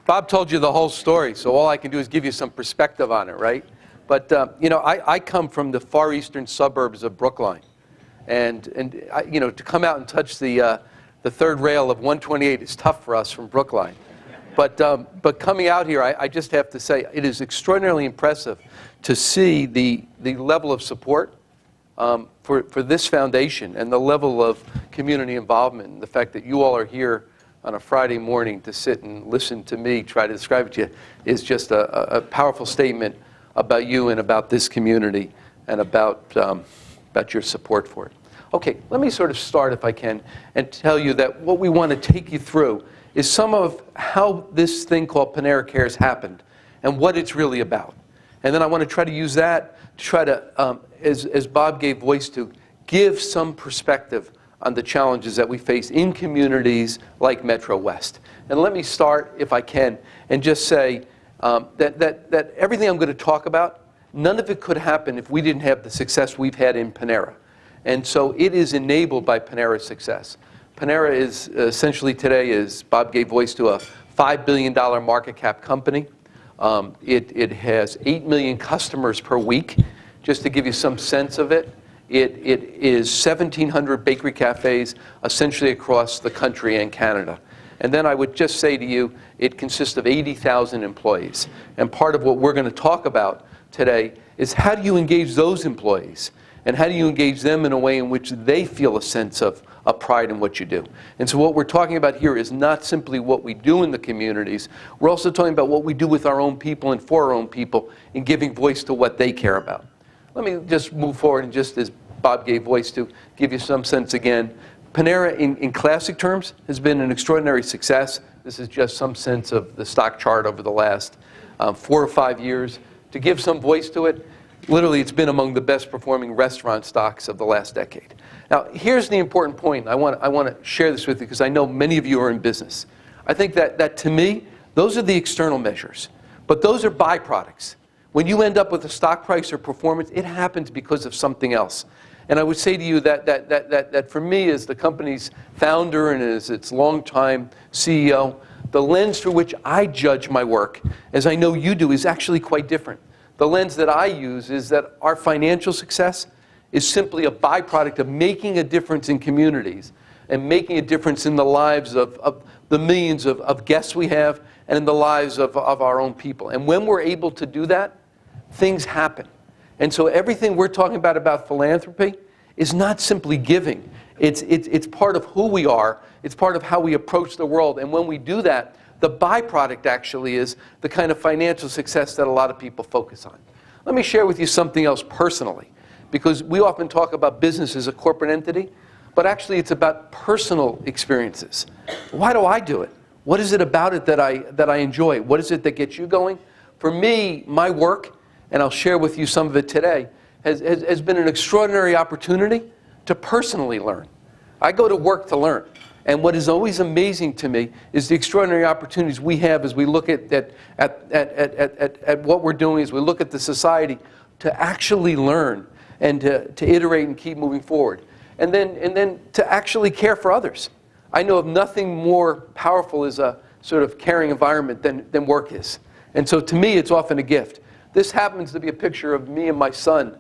Bob told you the whole story, so all I can do is give you some perspective on it, right? But, I come from the far eastern suburbs of Brookline. And to come out and touch the third rail of 128 is tough for us from Brookline. But coming out here, I just have to say, it is extraordinarily impressive to see the level of support for this foundation and the level of community involvement, and the fact that you all are here on a Friday morning to sit and listen to me try to describe it to you is just a powerful statement about you and about this community and about your support for it. Okay, let me sort of start, if I can, and tell you that what we want to take you through is some of how this thing called Panera Cares happened and what it's really about. And then I want to try to use that to try to, as Bob gave voice to, give some perspective on the challenges that we face in communities like MetroWest. And let me start, if I can, and just say that everything I'm going to talk about, none of it could happen if we didn't have the success we've had in Panera. And so it is enabled by Panera's success. Panera is essentially today, as Bob gave voice to, a $5 billion market cap company. It has 8 million customers per week. Just to give you some sense of it, it is 1,700 bakery cafes essentially across the country and Canada. And then I would just say to you, it consists of 80,000 employees. And part of what we're going to talk about today is how do you engage those employees? And how do you engage them in a way in which they feel a sense of pride in what you do? And so what we're talking about here is not simply what we do in the communities. We're also talking about what we do with our own people and for our own people in giving voice to what they care about. Let me just move forward and just as Bob gave voice to, give you some sense again. Panera, in classic terms, has been an extraordinary success. This is just some sense of the stock chart over the last 4 or 5 years. To give some voice to it, literally, it's been among the best performing restaurant stocks of the last decade. Now, here's the important point. I want to share this with you because I know many of you are in business. I think that to me, those are the external measures. But those are byproducts. When you end up with a stock price or performance, it happens because of something else. And I would say to you that for me, as the company's founder and as its longtime CEO, the lens through which I judge my work, as I know you do, is actually quite different. The lens that I use is that our financial success is simply a byproduct of making a difference in communities and making a difference in the lives of the millions of guests we have and in the lives of our own people. And when we're able to do that, things happen. And so everything we're talking about philanthropy is not simply giving. It's part of who we are. It's part of how we approach the world. And when we do that, the byproduct actually is the kind of financial success that a lot of people focus on. Let me share with you something else personally, because we often talk about business as a corporate entity, but actually it's about personal experiences. Why do I do it? What is it about it that I enjoy? What is it that gets you going? For me, my work, and I'll share with you some of it today, has been an extraordinary opportunity to personally learn. I go to work to learn. And what is always amazing to me is the extraordinary opportunities we have as we look at what we're doing, as we look at the society, to actually learn and to iterate and keep moving forward. And then to actually care for others. I know of nothing more powerful as a sort of caring environment than work is. And so to me, it's often a gift. This happens to be a picture of me and my son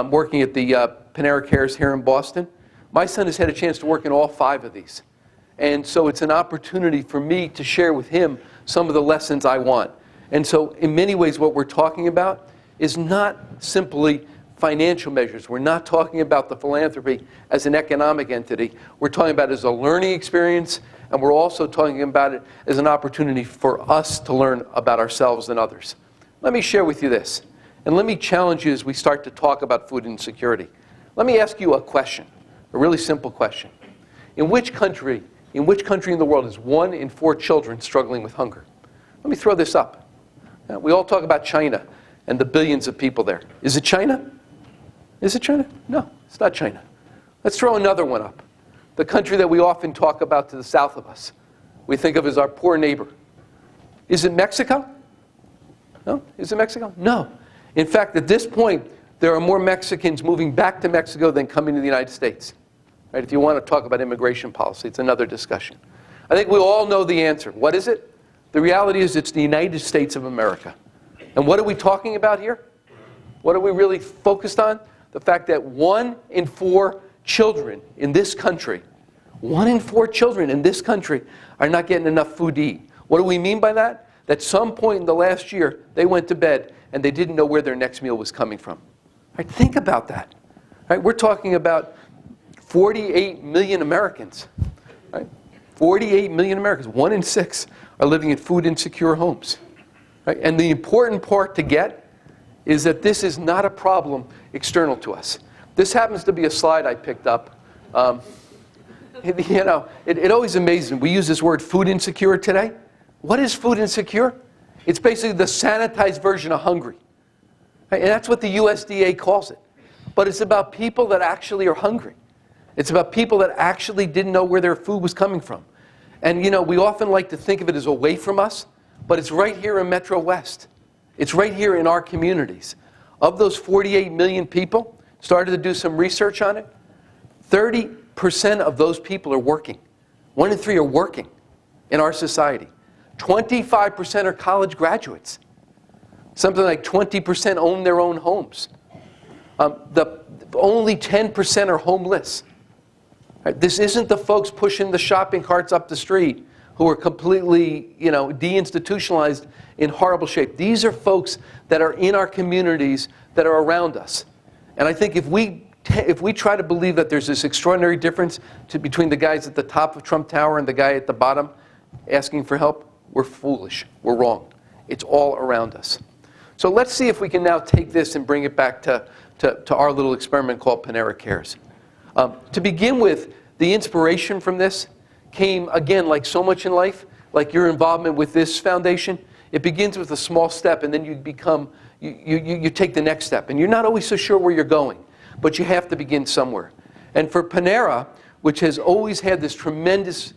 working at the Panera Cares here in Boston. My son has had a chance to work in all 5 of these. And so it's an opportunity for me to share with him some of the lessons I want. And so in many ways what we're talking about is not simply financial measures. We're not talking about the philanthropy as an economic entity. We're talking about it as a learning experience, and we're also talking about it as an opportunity for us to learn about ourselves and others. Let me share with you this, and let me challenge you as we start to talk about food insecurity. Let me ask you a question, a really simple question. In which country in the world is 1 in 4 children struggling with hunger? Let me throw this up. We all talk about China and the billions of people there. Is it China? Is it China? No, it's not China. Let's throw another one up. The country that we often talk about to the south of us, we think of as our poor neighbor. Is it Mexico? No? Is it Mexico? No. In fact, at this point, there are more Mexicans moving back to Mexico than coming to the United States. Right? If you want to talk about immigration policy, it's another discussion. I think we all know the answer. What is it? The reality is it's the United States of America. And what are we talking about here? What are we really focused on? The fact that 1 in 4 children in this country, 1 in 4 children in this country are not getting enough food to eat. What do we mean by that? That some point in the last year, they went to bed and they didn't know where their next meal was coming from. Right? Think about that. Right? We're talking about 48 million Americans. Right? 48 million Americans, 1 in 6 are living in food insecure homes. Right? And the important part to get is that this is not a problem external to us. This happens to be a slide I picked up. It always amazes me. We use this word food insecure today. What is food insecure? It's basically the sanitized version of hungry. Right? And that's what the USDA calls it. But it's about people that actually are hungry. It's about people that actually didn't know where their food was coming from. And we often like to think of it as away from us, but it's right here in MetroWest. It's right here in our communities. Of those 48 million people, started to do some research on it, 30% of those people are working. 1 in 3 are working in our society. 25% are college graduates. Something like 20% own their own homes. Only 10% are homeless. Right? This isn't the folks pushing the shopping carts up the street who are completely, deinstitutionalized in horrible shape. These are folks that are in our communities that are around us. And I think if we try to believe that there's this extraordinary difference between the guys at the top of Trump Tower and the guy at the bottom asking for help, we're foolish. We're wrong. It's all around us. So let's see if we can now take this and bring it back to our little experiment called Panera Cares. To begin with, the inspiration from this came, again, like so much in life, like your involvement with this foundation. It begins with a small step, and then you take the next step. And you're not always so sure where you're going, but you have to begin somewhere. And for Panera, which has always had this tremendous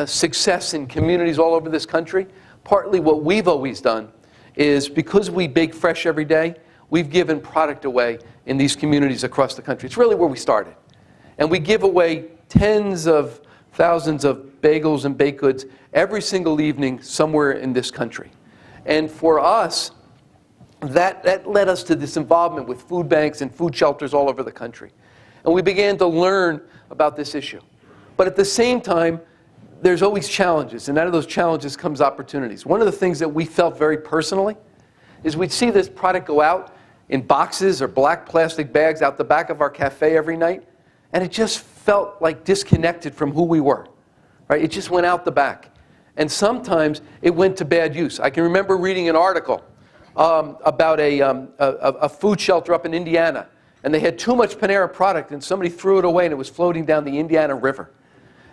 success in communities all over this country, partly what we've always done is because we bake fresh every day, we've given product away in these communities across the country. It's really where we started. And we give away tens of thousands of bagels and baked goods every single evening somewhere in this country. And for us, that led us to this involvement with food banks and food shelters all over the country. And we began to learn about this issue. But at the same time, there's always challenges, and out of those challenges comes opportunities. One of the things that we felt very personally is we'd see this product go out in boxes or black plastic bags out the back of our cafe every night, and it just felt like disconnected from who we were. Right? It just went out the back. And sometimes it went to bad use. I can remember reading an article about a food shelter up in Indiana, and they had too much Panera product, and somebody threw it away, and it was floating down the Indiana River.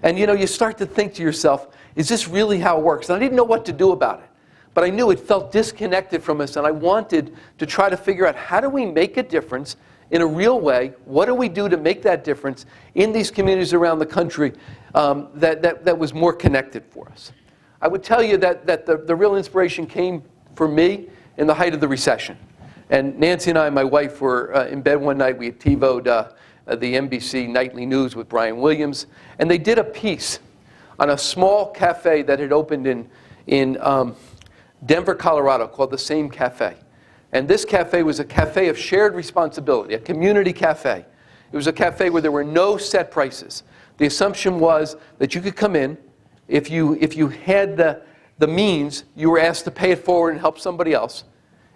And you start to think to yourself, is this really how it works? And I didn't know what to do about it. But I knew it felt disconnected from us, and I wanted to try to figure out how do we make a difference in a real way? What do we do to make that difference in these communities around the country that was more connected for us? I would tell you that the real inspiration came for me in the height of the recession. And Nancy and I, my wife, were in bed one night. We had TiVo'd the NBC Nightly News with Brian Williams, and they did a piece on a small cafe that had opened in Denver, Colorado, called the Same Cafe. And this cafe was a cafe of shared responsibility, a community cafe. It was a cafe where there were no set prices. The assumption was that you could come in, if you had the means, you were asked to pay it forward and help somebody else.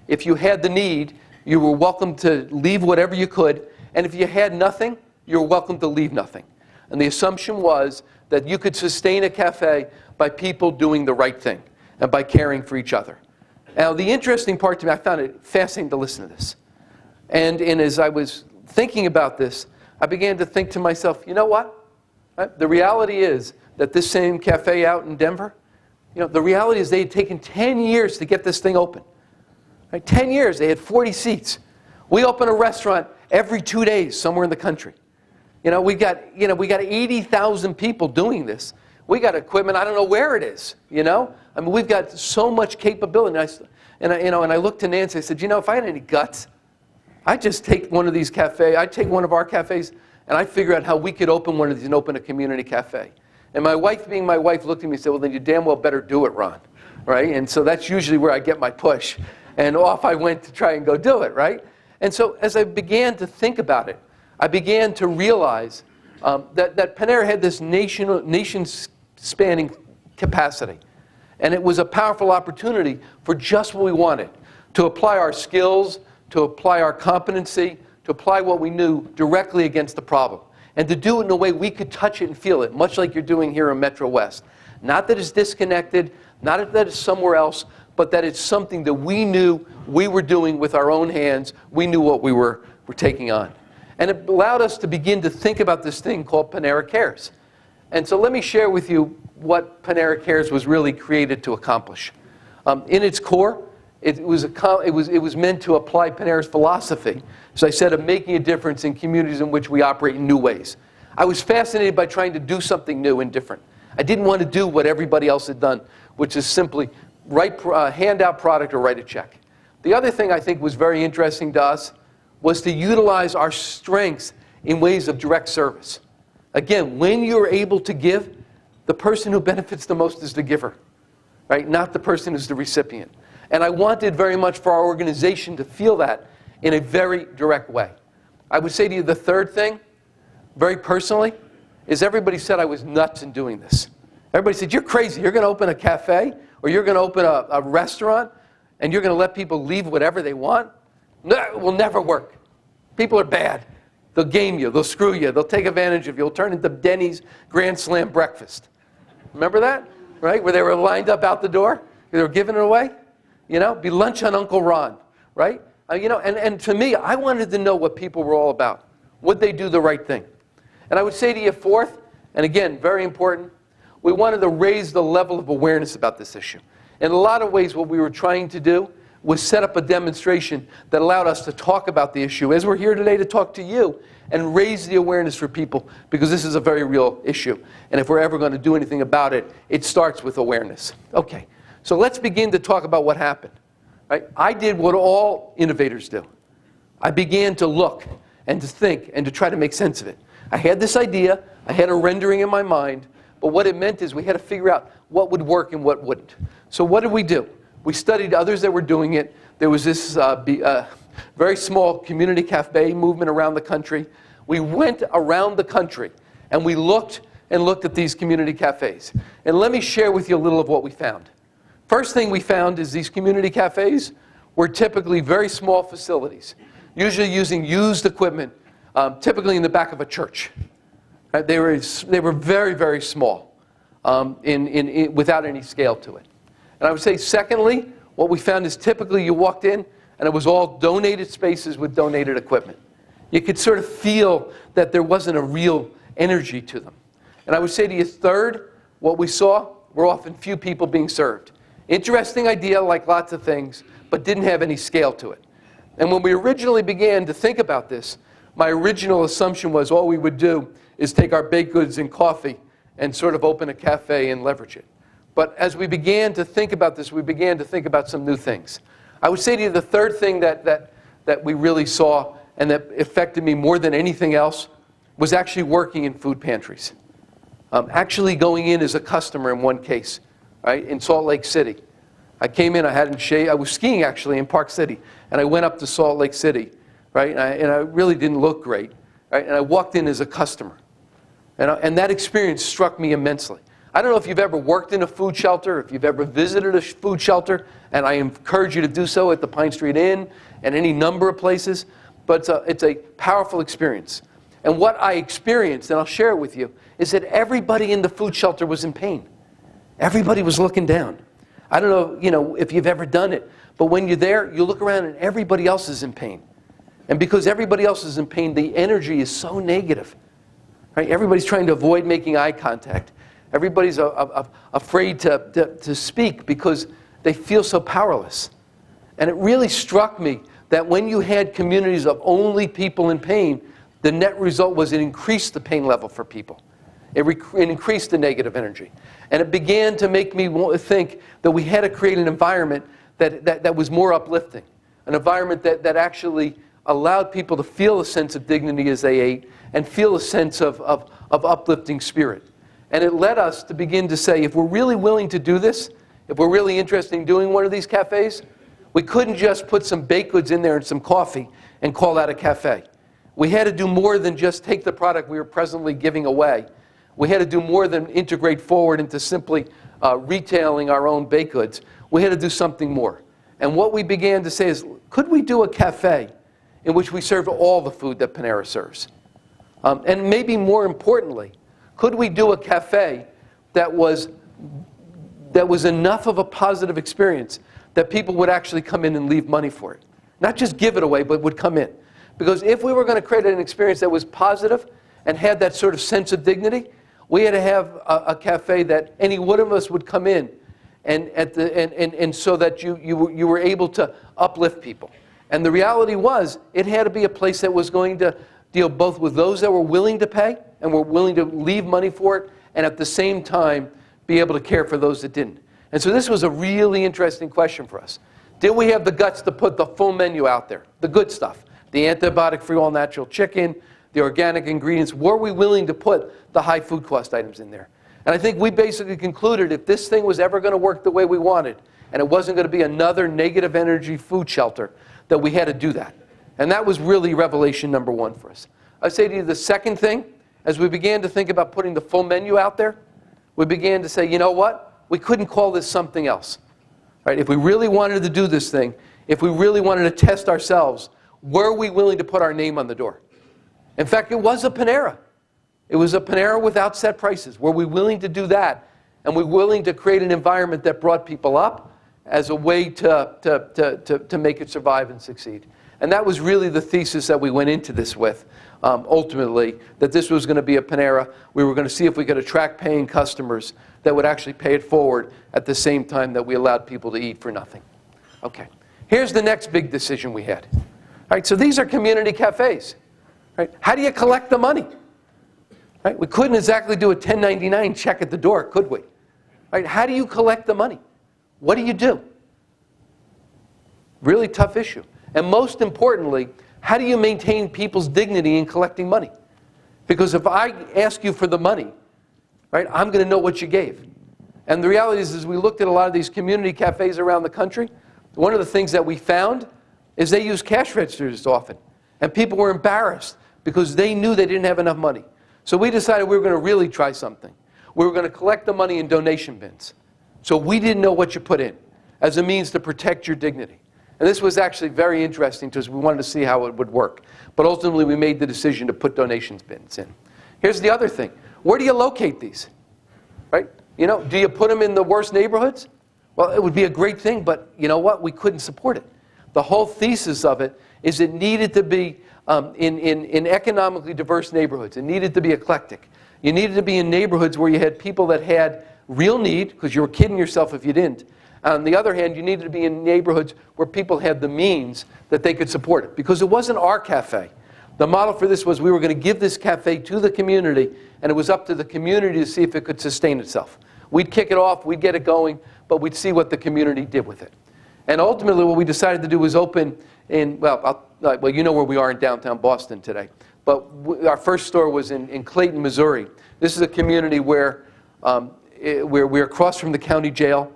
If you had the need, you were welcome to leave whatever you could. And if you had nothing, you were welcome to leave nothing. And the assumption was that you could sustain a cafe by people doing the right thing and by caring for each other. Now, the interesting part to me, I found it fascinating to listen to this. And as I was thinking about this, I began to think to myself, you know what? Right? The reality is that this Same Cafe out in Denver, the reality is they had taken 10 years to get this thing open. Right? 10 years, they had 40 seats. We open a restaurant every 2 days somewhere in the country. We got 80,000 people doing this. We got equipment, I don't know where it is, I mean, we've got so much capability. And I looked to Nancy, I said, if I had any guts, I'd just take one of these cafes, I'd take one of our cafes, and I'd figure out how we could open one of these and open a community cafe. And my wife, being my wife, looked at me and said, well, then you damn well better do it, Ron. right? And so that's usually where I get my push. And off I went to try and go do it, right? And so as I began to think about it, I began to realize that Panera had this nation-spanning capacity. And it was a powerful opportunity for just what we wanted, to apply our skills, to apply our competency, to apply what we knew directly against the problem. And to do it in a way we could touch it and feel it, much like you're doing here in MetroWest. Not that it's disconnected, not that it's somewhere else, but that it's something that we knew we were doing with our own hands. We knew what we were taking on. And it allowed us to begin to think about this thing called Panera Cares. And so let me share with you what Panera Cares was really created to accomplish. In its core, it was meant to apply Panera's philosophy, as I said, of making a difference in communities in which we operate in new ways. I was fascinated by trying to do something new and different. I didn't want to do what everybody else had done, which is simply hand out product or write a check. The other thing I think was very interesting to us was to utilize our strengths in ways of direct service. Again, when you're able to give, the person who benefits the most is the giver, right? Not the person who's the recipient. And I wanted very much for our organization to feel that in a very direct way. I would say to you the third thing, very personally, is everybody said I was nuts in doing this. Everybody said, you're crazy. You're going to open a cafe or you're going to open a restaurant and you're going to let people leave whatever they want? No, it will never work. People are bad. They'll game you. They'll screw you. They'll take advantage of you. You'll turn into Denny's Grand Slam breakfast. Remember that? Right? Where they were lined up out the door? They were giving it away? You know, be lunch on Uncle Ron, right? And to me, I wanted to know what people were all about. Would they do the right thing? And I would say to you fourth, and again, very important, we wanted to raise the level of awareness about this issue. In a lot of ways, what we were trying to do was set up a demonstration that allowed us to talk about the issue, as we're here today to talk to you, and raise the awareness for people, because this is a very real issue. And if we're ever going to do anything about it, it starts with awareness. Okay, so let's begin to talk about what happened. Right? I did what all innovators do. I began to look and to think and to try to make sense of it. I had this idea, I had a rendering in my mind, but what it meant is we had to figure out what would work and what wouldn't. So what did we do? We studied others that were doing it. There was this very small community cafe movement around the country. We went around the country and we looked at these community cafes. And let me share with you a little of what we found. First thing we found is these community cafes were typically very small facilities, usually using used equipment, typically in the back of a church. Right? They were very, very small, without any scale to it. And I would say, secondly, what we found is typically you walked in and it was all donated spaces with donated equipment. You could sort of feel that there wasn't a real energy to them. And I would say to you, third, what we saw were often few people being served. Interesting idea, like lots of things, but didn't have any scale to it. And when we originally began to think about this, my original assumption was all we would do is take our baked goods and coffee and sort of open a cafe and leverage it. But as we began to think about this, we began to think about some new things. I would say to you the third thing that we really saw and that affected me more than anything else was actually working in food pantries. Actually going in as a customer in one case, right, in Salt Lake City. I came in, I was skiing actually in Park City, and I went up to Salt Lake City, right, and I really didn't look great, right, and I walked in as a customer. And that experience struck me immensely. I don't know if you've ever worked in a food shelter, if you've ever visited a food shelter, and I encourage you to do so at the Pine Street Inn and any number of places, but it's a powerful experience. And what I experienced, and I'll share it with you, is that everybody in the food shelter was in pain. Everybody was looking down. I don't know, if you've ever done it, but when you're there, you look around and everybody else is in pain. And because everybody else is in pain, the energy is so negative. Right? Everybody's trying to avoid making eye contact. Everybody's afraid to speak because they feel so powerless. And it really struck me that when you had communities of only people in pain, the net result was it increased the pain level for people. It increased the negative energy. And it began to make me think that we had to create an environment that was more uplifting. An environment that actually allowed people to feel a sense of dignity as they ate and feel a sense of uplifting spirit. And it led us to begin to say, if we're really willing to do this, if we're really interested in doing one of these cafes, we couldn't just put some baked goods in there and some coffee and call that a cafe. We had to do more than just take the product we were presently giving away. We had to do more than integrate forward into simply retailing our own baked goods. We had to do something more. And what we began to say is, could we do a cafe in which we serve all the food that Panera serves? And maybe more importantly, could we do a cafe that was enough of a positive experience that people would actually come in and leave money for it? Not just give it away, but would come in. Because if we were going to create an experience that was positive and had that sort of sense of dignity, we had to have a cafe that any one of us would come in and so that you were able to uplift people. And the reality was, it had to be a place that was going to deal both with those that were willing to pay and were willing to leave money for it, and at the same time be able to care for those that didn't. And so this was a really interesting question for us. Did we have the guts to put the full menu out there, the good stuff, the antibiotic-free all-natural chicken, the organic ingredients? Were we willing to put the high food cost items in there? And I think we basically concluded if this thing was ever going to work the way we wanted, and it wasn't going to be another negative energy food shelter, that we had to do that. And that was really revelation number one for us. I say to you, the second thing, as we began to think about putting the full menu out there, we began to say, you know what? We couldn't call this something else. Right? If we really wanted to do this thing, if we really wanted to test ourselves, were we willing to put our name on the door? In fact, it was a Panera. It was a Panera without set prices. Were we willing to do that? And we're willing to create an environment that brought people up as a way to make it survive and succeed. And that was really the thesis that we went into this with, ultimately, that this was going to be a Panera. We were going to see if we could attract paying customers that would actually pay it forward at the same time that we allowed people to eat for nothing. Okay, here's the next big decision we had. All right, so these are community cafes. Right? How do you collect the money? Right? We couldn't exactly do a 1099 check at the door, could we? Right? How do you collect the money? What do you do? Really tough issue. And most importantly, how do you maintain people's dignity in collecting money? Because if I ask you for the money, right, I'm going to know what you gave. And the reality is, as we looked at a lot of these community cafes around the country, one of the things that we found is they use cash registers often. And people were embarrassed because they knew they didn't have enough money. So we decided we were going to really try something. We were going to collect the money in donation bins. So we didn't know what you put in as a means to protect your dignity. And this was actually very interesting to us. We wanted to see how it would work. But ultimately, we made the decision to put donations bins in. Here's the other thing. Where do you locate these? Right? You know, do you put them in the worst neighborhoods? Well, it would be a great thing, but you know what? We couldn't support it. The whole thesis of it is it needed to be in economically diverse neighborhoods. It needed to be eclectic. You needed to be in neighborhoods where you had people that had real need, because you were kidding yourself if you didn't. On the other hand, you needed to be in neighborhoods where people had the means that they could support it, because it wasn't our cafe. The model for this was we were going to give this cafe to the community, and it was up to the community to see if it could sustain itself. We'd kick it off, we'd get it going, but we'd see what the community did with it. And ultimately, what we decided to do was open in, well, you know where we are in downtown Boston today. But our first store was in Clayton, Missouri. This is a community where we're across from the county jail.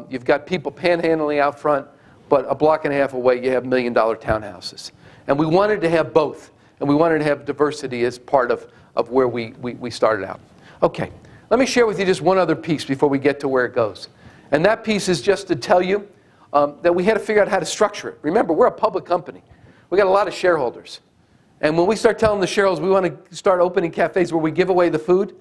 You've got people panhandling out front, but a block and a half away, you have $1 million townhouses. And we wanted to have both. And we wanted to have diversity as part of where we started out. Okay, let me share with you just one other piece before we get to where it goes. And that piece is just to tell you that we had to figure out how to structure it. Remember, we're a public company. We got a lot of shareholders. And when we start telling the shareholders we want to start opening cafes where we give away the food,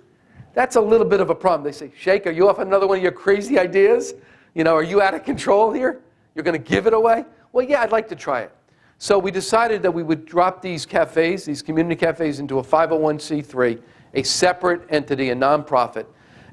that's a little bit of a problem. They say, Shaich, are you off another one of your crazy ideas? You know, are you out of control here? You're going to give it away? Well, yeah, I'd like to try it. So we decided that we would drop these cafes, these community cafes, into a 501c3, a separate entity, a nonprofit,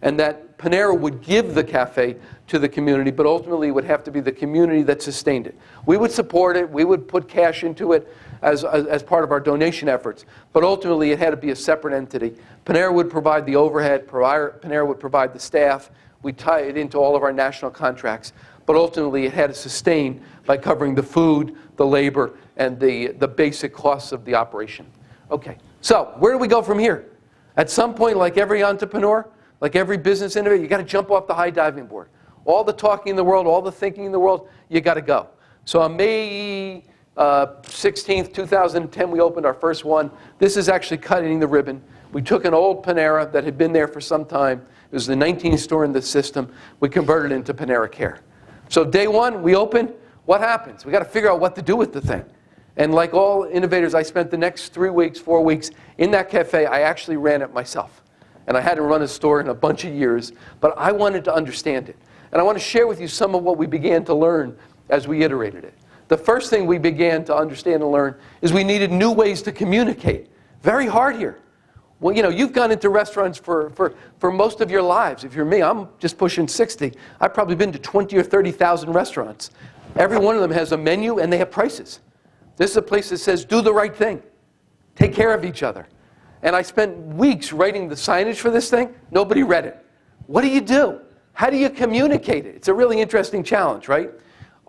and that Panera would give the cafe to the community, but ultimately it would have to be the community that sustained it. We would support it. We would put cash into it as part of our donation efforts, but ultimately it had to be a separate entity. Panera would provide the overhead. Panera would provide the staff. We'd tie it into all of our national contracts, but ultimately it had to sustain by covering the food, the labor, and the basic costs of the operation. Okay, so where do we go from here? At some point, like every entrepreneur, like every business innovator, you got to jump off the high diving board. all the talking in the world, all the thinking in the world, you got to go. So on May 16th, 2010, we opened our first one. This is actually cutting the ribbon. We took an old Panera that had been there for some time. It was the 19th store in the system. We converted it into Panera Care. So day one, we open. What happens? We got to figure out what to do with the thing. And like all innovators, I spent the next 3 weeks, 4 weeks in that cafe. I actually ran it myself. And I hadn't run a store in a bunch of years, but I wanted to understand it. And I want to share with you some of what we began to learn as we iterated it. The first thing we began to understand and learn is we needed new ways to communicate. Very hard here. Well, you know, you've gone into restaurants for most of your lives. If you're me, I'm just pushing 60. I've probably been to 20 or 30,000 restaurants. Every one of them has a menu and they have prices. This is a place that says, do the right thing. Take care of each other. And I spent weeks writing the signage for this thing. Nobody read it. What do you do? How do you communicate it? It's a really interesting challenge, right?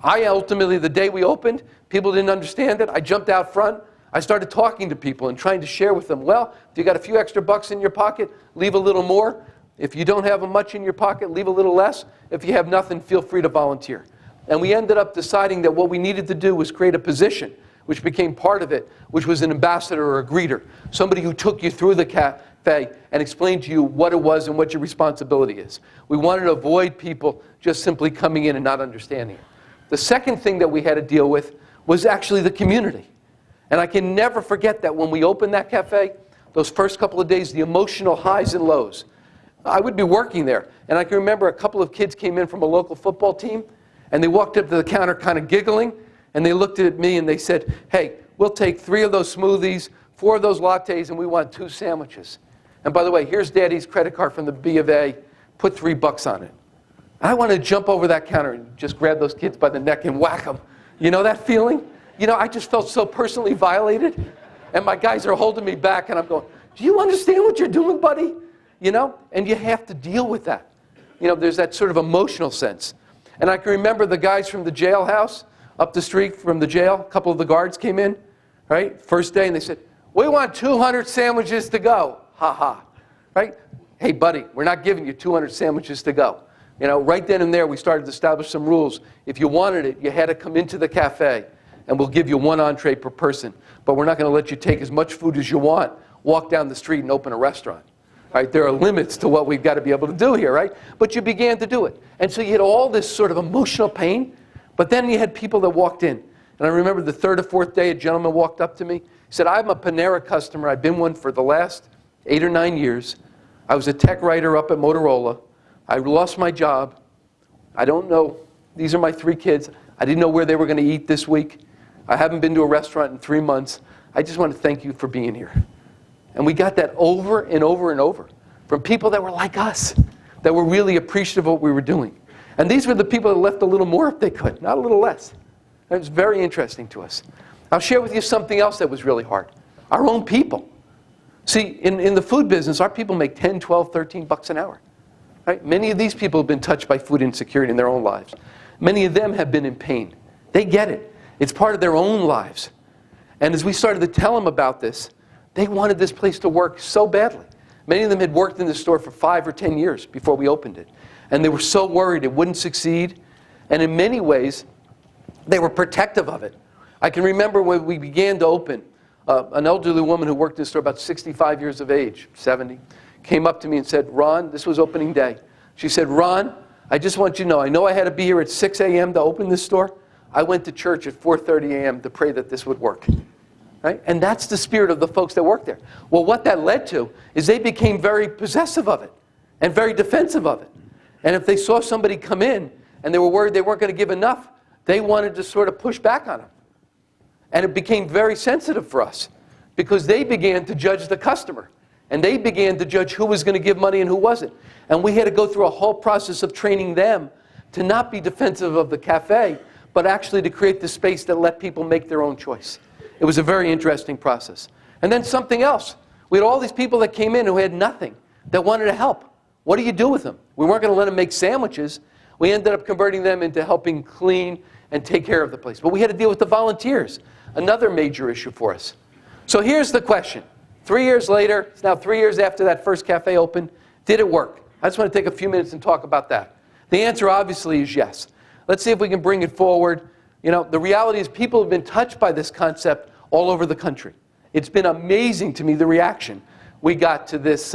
I ultimately, the day we opened, people didn't understand it. I jumped out front. I started talking to people and trying to share with them, well, if you got a few extra bucks in your pocket, leave a little more. If you don't have much in your pocket, leave a little less. If you have nothing, feel free to volunteer. And we ended up deciding that what we needed to do was create a position, which became part of it, which was an ambassador or a greeter, somebody who took you through the cafe and explained to you what it was and what your responsibility is. We wanted to avoid people just simply coming in and not understanding it. The second thing that we had to deal with was actually the community. And I can never forget that when we opened that cafe, those first couple of days, the emotional highs and lows. I would be working there, and I can remember a couple of kids came in from a local football team, and they walked up to the counter kind of giggling, and they looked at me and they said, hey, we'll take 3 of those smoothies, 4 of those lattes, and we want 2 sandwiches. And by the way, here's Daddy's credit card from the B of A. Put $3 on it. I want to jump over that counter and just grab those kids by the neck and whack them. You know that feeling? You know, I just felt so personally violated. And my guys are holding me back, and I'm going, do you understand what you're doing, buddy? You know? And you have to deal with that. You know, there's that sort of emotional sense. And I can remember the guys from the jailhouse, up the street from the jail, a couple of the guards came in, right? First day, and they said, we want 200 sandwiches to go. Ha ha. Right? Hey, buddy, we're not giving you 200 sandwiches to go. You know, right then and there, we started to establish some rules. If you wanted it, you had to come into the cafe, and we'll give you 1 entree per person. But we're not going to let you take as much food as you want, walk down the street and open a restaurant. Right? There are limits to what we've got to be able to do here, right? But you began to do it. And so you had all this sort of emotional pain, but then you had people that walked in. And I remember the 3rd or 4th day, a gentleman walked up to me. He said, I'm a Panera customer. I've been one for the last 8 or 9 years. I was a tech writer up at Motorola. I lost my job. I don't know. These are my 3 kids. I didn't know where they were going to eat this week. I haven't been to a restaurant in 3 months. I just want to thank you for being here. And we got that over and over and over from people that were like us, that were really appreciative of what we were doing. And these were the people that left a little more if they could, not a little less. It was very interesting to us. I'll share with you something else that was really hard. Our own people. See, in the food business, our people make 10, 12, 13 bucks an hour. Right? Many of these people have been touched by food insecurity in their own lives. Many of them have been in pain. They get it. It's part of their own lives. And as we started to tell them about this, they wanted this place to work so badly. Many of them had worked in the store for 5 or 10 years before we opened it. And they were so worried it wouldn't succeed. And in many ways, they were protective of it. I can remember when we began to open, an elderly woman who worked in the store, about 65 years of age, 70, came up to me and said, Ron, this was opening day. She said, Ron, I just want you to know I had to be here at 6 a.m. to open this store. I went to church at 4:30 a.m. to pray that this would work. Right? And that's the spirit of the folks that work there. Well, what that led to is they became very possessive of it and very defensive of it. And if they saw somebody come in and they were worried they weren't going to give enough, they wanted to sort of push back on them. And it became very sensitive for us because they began to judge the customer. And they began to judge who was going to give money and who wasn't. And we had to go through a whole process of training them to not be defensive of the cafe, but actually to create the space that let people make their own choice. It was a very interesting process. And then something else. We had all these people that came in who had nothing, that wanted to help. What do you do with them? We weren't going to let them make sandwiches. We ended up converting them into helping clean and take care of the place. But we had to deal with the volunteers, another major issue for us. So here's the question. 3 years later, it's now 3 years after that first cafe opened, did it work? I just want to take a few minutes and talk about that. The answer obviously is yes. Let's see if we can bring it forward. You know, the reality is people have been touched by this concept all over the country. It's been amazing to me, the reaction we got to this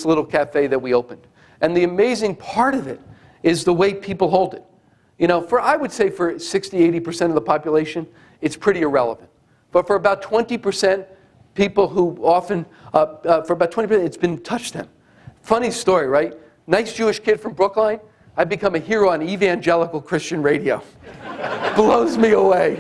little cafe that we opened. And the amazing part of it is the way people hold it. You know, I would say for 60, 80% of the population, it's pretty irrelevant. But for about 20%, people who often, for about 20%, it's been touched them. Funny story, right? Nice Jewish kid from Brookline, I've become a hero on evangelical Christian radio. Blows me away,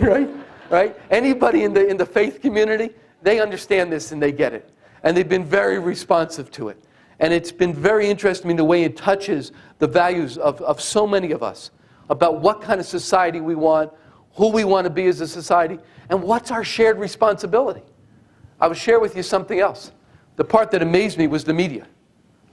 right? Anybody in the faith community, they understand this and they get it. And they've been very responsive to it. And it's been very interesting the way it touches the values of so many of us about what kind of society we want, who we want to be as a society, and what's our shared responsibility. I will share with you something else. The part that amazed me was the media.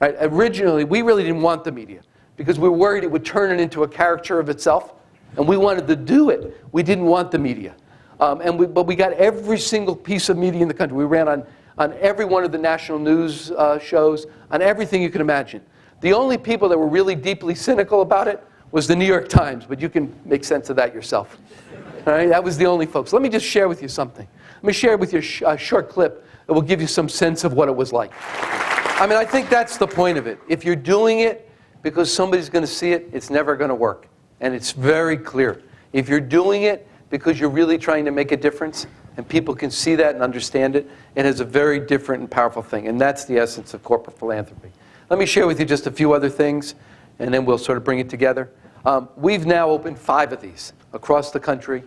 Right? Originally, we really didn't want the media because we were worried it would turn it into a caricature of itself, and we wanted to do it. We didn't want the media. But we got every single piece of media in the country. We ran on every one of the national news shows, on everything you can imagine. The only people that were really deeply cynical about it was the New York Times, but you can make sense of that yourself. All right? That was the only folks. Let me just share with you something. Let me share with you a short clip that will give you some sense of what it was like. I mean, I think that's the point of it. If you're doing it because somebody's going to see it, it's never going to work. And it's very clear. If you're doing it because you're really trying to make a difference, and people can see that and understand it, it has a very different and powerful thing. And that's the essence of corporate philanthropy. Let me share with you just a few other things, and then we'll sort of bring it together. We've now opened 5 of these across the country.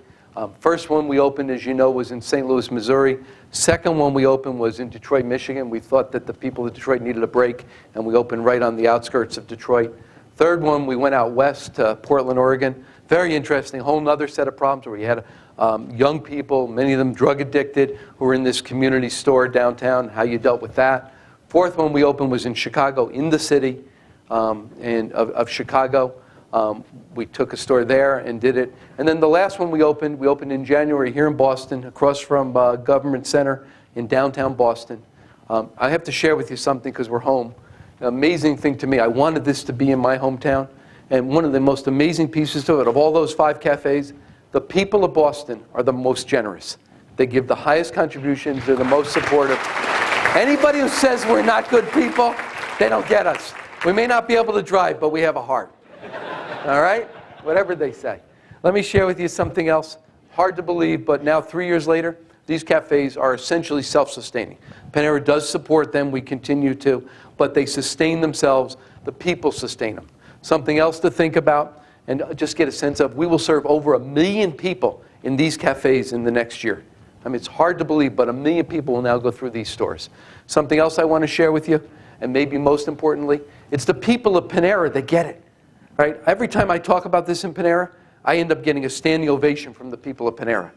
First one we opened, as you know, was in St. Louis, Missouri. Second one we opened was in Detroit, Michigan. We thought that the people of Detroit needed a break, and we opened right on the outskirts of Detroit. Third one, we went out west to Portland, Oregon. Very interesting, whole other set of problems where you had young people, many of them drug addicted, who were in this community store downtown, how you dealt with that. Fourth one we opened was in Chicago, in the city of Chicago. We took a store there and did it. And then the last one we opened in January here in Boston, across from Government Center in downtown Boston. I have to share with you something because we're home. An amazing thing to me. I wanted this to be in my hometown. And one of the most amazing pieces to it, of all those 5 cafes, the people of Boston are the most generous. They give the highest contributions. They're the most supportive. Anybody who says we're not good people, they don't get us. We may not be able to drive, but we have a heart. All right? Whatever they say. Let me share with you something else. Hard to believe, but now 3 years later, these cafes are essentially self-sustaining. Panera does support them. We continue to. But they sustain themselves. The people sustain them. Something else to think about and just get a sense of, we will serve over 1 million people in these cafes in the next year. I mean, it's hard to believe, but 1 million people will now go through these stores. Something else I want to share with you, and maybe most importantly, it's the people of Panera that get it. Right? Every time I talk about this in Panera, I end up getting a standing ovation from the people of Panera.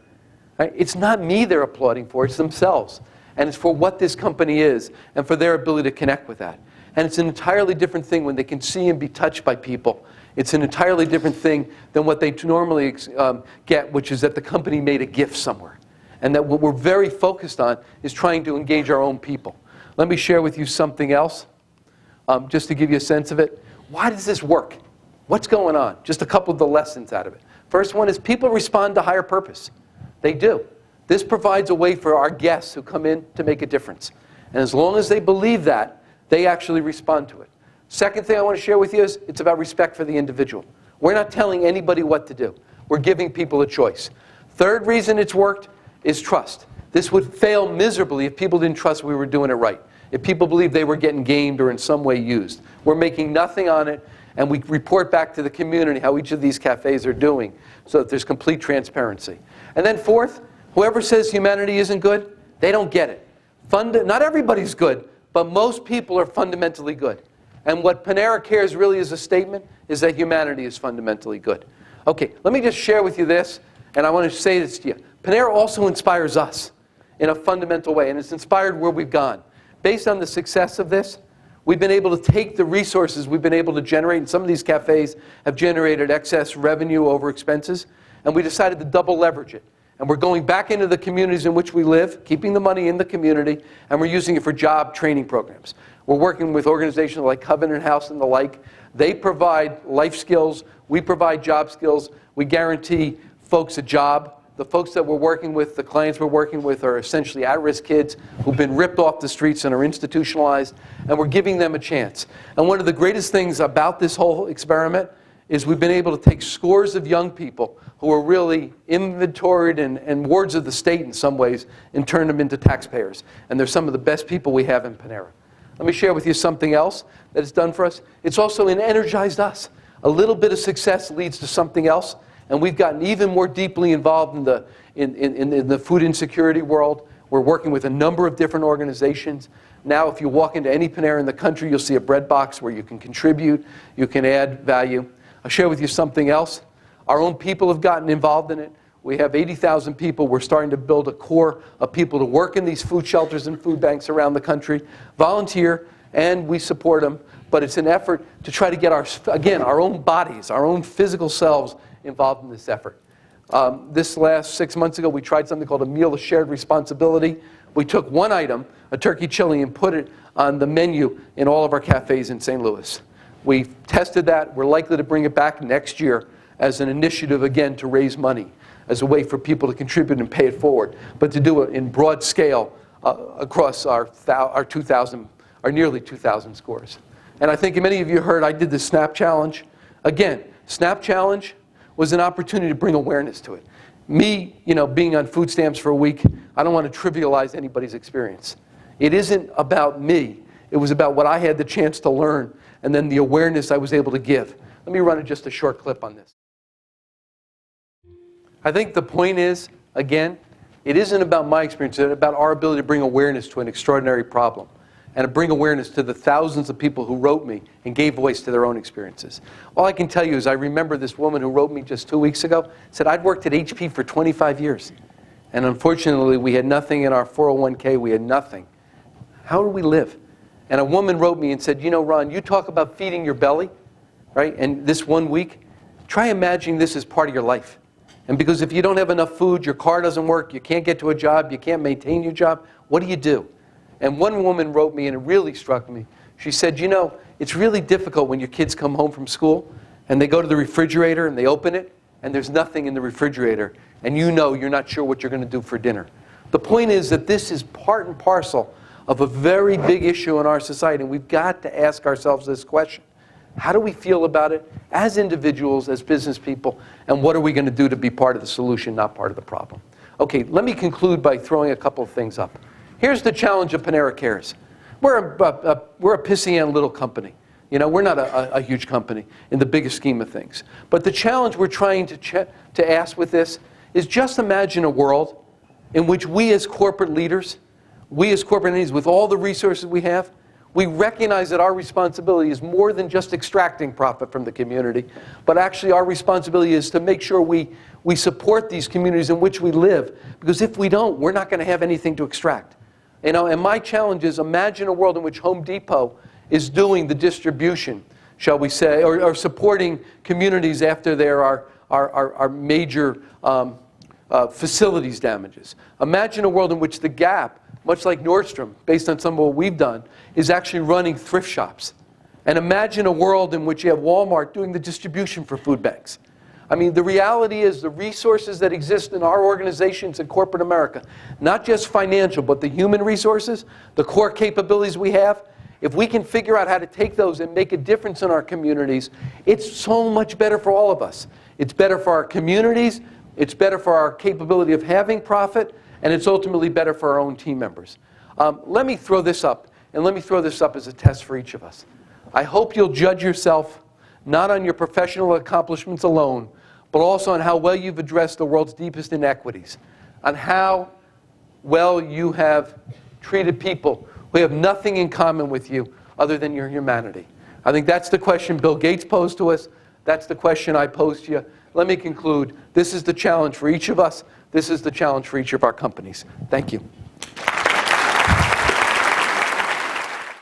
Right? It's not me they're applauding for, it's themselves. And it's for what this company is and for their ability to connect with that. And it's an entirely different thing when they can see and be touched by people. It's an entirely different thing than what they normally get, which is that the company made a gift somewhere. And that what we're very focused on is trying to engage our own people. Let me share with you something else, just to give you a sense of it. Why does this work? What's going on? Just a couple of the lessons out of it. First one is people respond to higher purpose. They do. This provides a way for our guests who come in to make a difference. And as long as they believe that, they actually respond to it. Second thing I want to share with you is it's about respect for the individual. We're not telling anybody what to do. We're giving people a choice. Third reason it's worked is trust. This would fail miserably if people didn't trust we were doing it right. If people believed they were getting gamed or in some way used. We're making nothing on it, and we report back to the community how each of these cafes are doing so that there's complete transparency. And then fourth, whoever says humanity isn't good, they don't get it. Not everybody's good, but most people are fundamentally good. And what Panera Cares really is a statement is that humanity is fundamentally good. Okay, let me just share with you this, and I want to say this to you. Panera also inspires us in a fundamental way, and it's inspired where we've gone. Based on the success of this, we've been able to take the resources we've been able to generate, and some of these cafes have generated excess revenue over expenses, and we decided to double leverage it. And we're going back into the communities in which we live, keeping the money in the community, and we're using it for job training programs. We're working with organizations like Covenant House and the like They provide life skills. We provide job skills. We guarantee folks a job. The folks that we're working with, the clients we're working with, are essentially at-risk kids who've been ripped off the streets and are institutionalized, and we're giving them a chance. And one of the greatest things about this whole experiment is we've been able to take scores of young people who are really inventoried and wards of the state in some ways and turn them into taxpayers. And they're some of the best people we have in Panera. Let me share with you something else that it's done for us. It's also energized us. A little bit of success leads to something else. And we've gotten even more deeply involved in the food insecurity world. We're working with a number of different organizations. Now, if you walk into any Panera in the country, you'll see a bread box where you can contribute, you can add value. I'll share with you something else. Our own people have gotten involved in it. We have 80,000 people. We're starting to build a core of people to work in these food shelters and food banks around the country, volunteer, and we support them. But it's an effort to try to get our own bodies, our own physical selves involved in this effort. This last 6 months ago, we tried something called a meal of shared responsibility. We took one item, a turkey chili, and put it on the menu in all of our cafes in St. Louis. We tested that. We're likely to bring it back next year as an initiative, again, to raise money, as a way for people to contribute and pay it forward, but to do it in broad scale across our nearly 2,000 scores. And I think many of you heard I did the SNAP Challenge. Again, SNAP Challenge was an opportunity to bring awareness to it. Me, being on food stamps for a week, I don't want to trivialize anybody's experience. It isn't about me. It was about what I had the chance to learn and then the awareness I was able to give. Let me run just a short clip on this. I think the point is, again, it isn't about my experience. It's about our ability to bring awareness to an extraordinary problem and to bring awareness to the thousands of people who wrote me and gave voice to their own experiences. All I can tell you is I remember this woman who wrote me just 2 weeks ago, said, I'd worked at HP for 25 years. And unfortunately, we had nothing in our 401k. We had nothing. How do we live? And a woman wrote me and said, Ron, you talk about feeding your belly, right? And this 1 week, try imagining this as part of your life. And because if you don't have enough food, your car doesn't work, you can't get to a job, you can't maintain your job, what do you do? And one woman wrote me, and it really struck me. She said, it's really difficult when your kids come home from school, and they go to the refrigerator, and they open it, and there's nothing in the refrigerator, and you're not sure what you're going to do for dinner. The point is that this is part and parcel of a very big issue in our society, and we've got to ask ourselves this question. How do we feel about it as individuals, as business people, and what are we going to do to be part of the solution, not part of the problem? Okay, let me conclude by throwing a couple of things up. Here's the challenge of Panera Cares. We're a pissy little company. We're not a huge company in the biggest scheme of things. But the challenge we're trying to ask with this is just imagine a world in which we as corporate leaders, we as corporate entities with all the resources we have, we recognize that our responsibility is more than just extracting profit from the community, but actually our responsibility is to make sure we support these communities in which we live, because if we don't, we're not going to have anything to extract. And my challenge is imagine a world in which Home Depot is doing the distribution, shall we say, or supporting communities after there are major facilities damages. Imagine a world in which the Gap, much like Nordstrom, based on some of what we've done, is actually running thrift shops. And imagine a world in which you have Walmart doing the distribution for food banks. I mean, the reality is the resources that exist in our organizations in corporate America, not just financial, but the human resources, the core capabilities we have, if we can figure out how to take those and make a difference in our communities, it's so much better for all of us. It's better for our communities, it's better for our capability of having profit, and it's ultimately better for our own team members. Let me throw this up, and let me throw this up as a test for each of us. I hope you'll judge yourself not on your professional accomplishments alone, but also on how well you've addressed the world's deepest inequities, on how well you have treated people who have nothing in common with you other than your humanity. I think that's the question Bill Gates posed to us. That's the question I posed to you. Let me conclude. This is the challenge for each of us. This is the challenge for each of our companies. Thank you.